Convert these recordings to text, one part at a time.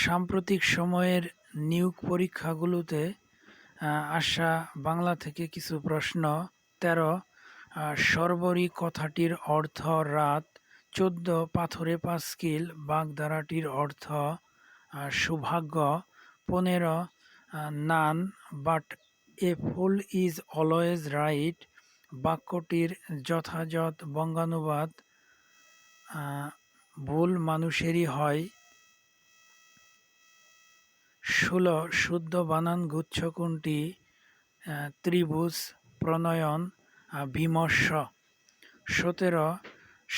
সাম্প্রতিক সময়ের নিয়োগ পরীক্ষাগুলোতে আসা বাংলা থেকে কিছু প্রশ্ন। ১৩ শর্বরী কথাটির অর্থ রাত। ১৪ পাথরে পাঁচকিল বাগধারাটির অর্থ সৌভাগ্য। ১৫ none but A full is always right বাক্যটির যথাযথ বঙ্গানুবাদ ভুল মানুষেরই হয়। ১৬ শুদ্ধ বানান গুচ্ছ কোনটি? ত্রিভুজ, প্রণয়ন, বিমর্ষ। ১৭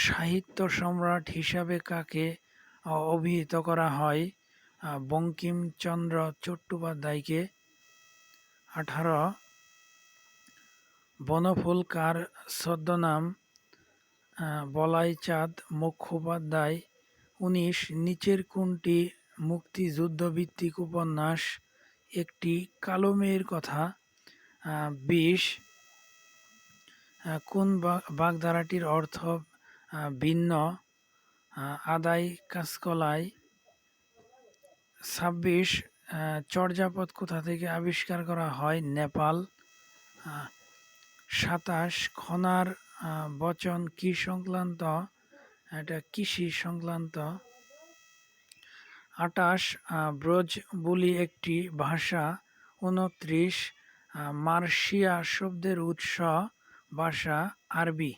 সাহিত্য সম্রাট হিসাবে কাকে অভিহিত করা হয়? বঙ্কিমচন্দ্র চট্টোপাধ্যায়কে। ১৮ বনফুল কার ছদ্মনাম? বলাইচাঁদ মুখোপাধ্যায়। ১৯ নিচের কোনটি মুক্তিযুদ্ধভিত্তিক উপন্যাস? একটি কালো মেয়ের কথা। ২০ কোন বাগধারাটির অর্থ ভিন্ন? আদায় কাঁচকলায়। ২৬ চর্যাপদ কোথা থেকে আবিষ্কার করা হয়? নেপাল। ২৭ খনার বচন কি সংক্রান্ত? এটা কৃষি সংক্রান্ত। ২৮ ব্রজ বুলি একটি ভাষা। ২৯ মার্শিয়া শব্দের উৎস ভাষা আরবি।